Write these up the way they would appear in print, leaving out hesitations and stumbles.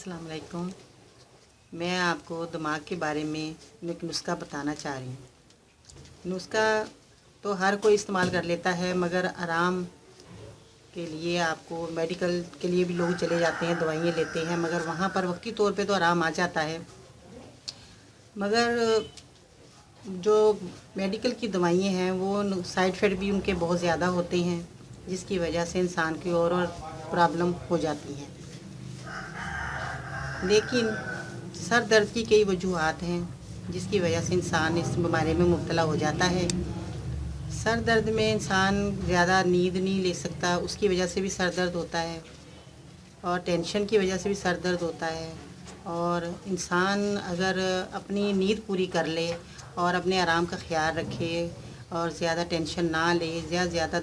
अस्सलाम वालेकुम। मैं आपको दिमाग के बारे में एक नुस्खा बताना चाह रही हूँ। नुस्खा तो हर कोई इस्तेमाल कर लेता है, मगर आराम के लिए आपको मेडिकल के लिए भी लोग चले जाते हैं, दवाइयाँ लेते हैं, मगर वहाँ पर वक्ती तौर पे तो आराम आ जाता है। मगर जो मेडिकल की दवाइयाँ हैं वो साइड इफ़ेक्ट भी उनके बहुत ज़्यादा होते हैं, जिसकी वजह से इंसान की और प्रॉब्लम हो जाती हैं। लेकिन सर दर्द की कई वजूहात हैं जिसकी वजह से इंसान इस बीमारी में मुब्तला हो जाता है। सर दर्द में इंसान ज़्यादा नींद नहीं ले सकता, उसकी वजह से भी सर दर्द होता है, और टेंशन की वजह से भी सर दर्द होता है। और इंसान अगर अपनी नींद पूरी कर ले और अपने आराम का ख्याल रखे और ज़्यादा टेंशन ना ले, ज़्यादातर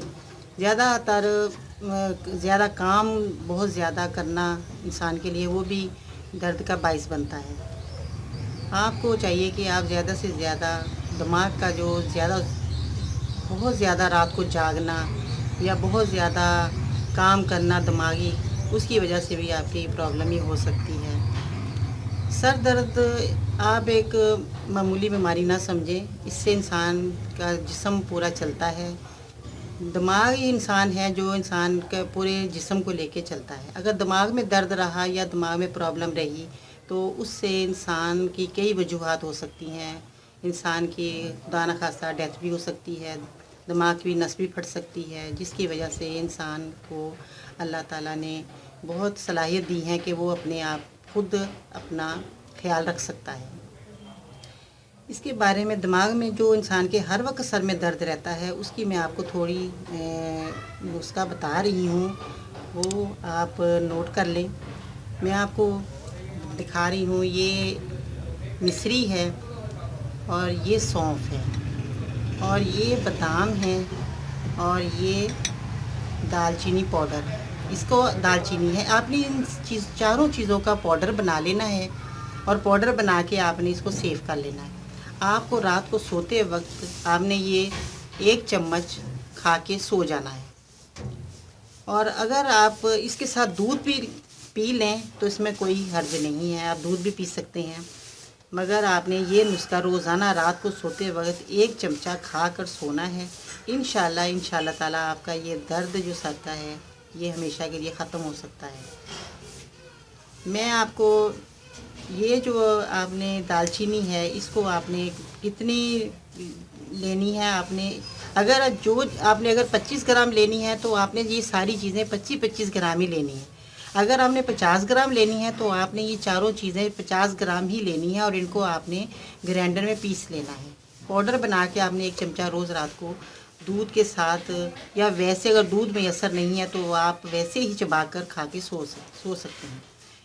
ज़्यादा काम बहुत ज़्यादा करना इंसान के लिए वो भी दर्द का बाइस बनता है। आपको चाहिए कि आप ज़्यादा से ज़्यादा दिमाग का जो बहुत ज़्यादा रात को जागना या बहुत ज़्यादा काम करना दिमागी, उसकी वजह से भी आपकी प्रॉब्लम ही हो सकती है। सर दर्द आप एक मामूली बीमारी ना समझें, इससे इंसान का जिस्म पूरा चलता है। दिमाग ही इंसान है जो इंसान के पूरे जिस्म को लेके चलता है। अगर दिमाग में दर्द रहा या दिमाग में प्रॉब्लम रही तो उससे इंसान की कई वजूहात हो सकती हैं। इंसान की खुदा न खास्ता डेथ भी हो सकती है, दिमाग की नस भी फट सकती है, जिसकी वजह से इंसान को अल्लाह ताला ने बहुत सलाहियत दी है कि वो अपने आप खुद अपना ख्याल रख सकता है। इसके बारे में दिमाग में जो इंसान के हर वक्त सर में दर्द रहता है, उसकी मैं आपको थोड़ी नुस्खा बता रही हूँ, वो आप नोट कर लें। मैं आपको दिखा रही हूँ, ये मिश्री है और ये सौंफ है और ये बादाम है और ये दालचीनी पाउडर है। इसको दालचीनी है, आपने इन चारों चीज़ों का पाउडर बना लेना है और पाउडर बना के आपने इसको सेव कर लेना है। आपको रात को सोते वक्त आपने ये 1 चम्मच खा के सो जाना है। और अगर आप इसके साथ दूध भी पी लें तो इसमें कोई हर्ज नहीं है, आप दूध भी पी सकते हैं। मगर आपने ये नुस्खा रोज़ाना रात को सोते वक्त 1 चमचा खा कर सोना है। इंशाल्लाह ताला आपका ये दर्द जो सर का है ये हमेशा के लिए ख़त्म हो सकता है। मैं आपको ये जो आपने दालचीनी है, इसको आपने कितनी लेनी है, अगर 25 ग्राम लेनी है तो आपने ये सारी चीज़ें 25-25 ग्राम ही लेनी है। अगर आपने 50 ग्राम लेनी है तो आपने ये चारों चीज़ें 50 ग्राम ही लेनी है और इनको आपने ग्राइंडर में पीस लेना है। पाउडर बना के आपने 1 चमचा रोज़ रात को दूध के साथ, या वैसे अगर दूध में असर नहीं है तो आप वैसे ही चबा कर खा के सो सकते हैं।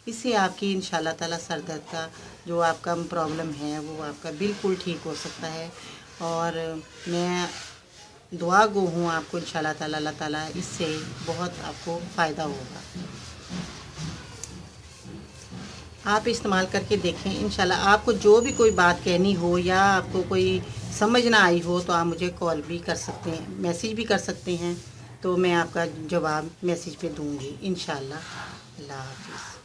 इससे आपकी इंशाल्लाह ताला सर दर्द का जो आपका प्रॉब्लम है वो आपका बिल्कुल ठीक हो सकता है। और मैं दुआ गो हूँ आपको, इंशाल्लाह ताला अल्लाह ताला इससे बहुत आपको फ़ायदा होगा। आप इस्तेमाल करके देखें। इंशाल्लाह आपको जो भी कोई बात कहनी हो या आपको कोई समझ ना आई हो तो आप मुझे कॉल भी कर सकते हैं, मैसेज भी कर सकते हैं, तो मैं आपका जवाब मैसेज पे दूँगी इंशाल्लाह। अल्लाह हाफ़िज़।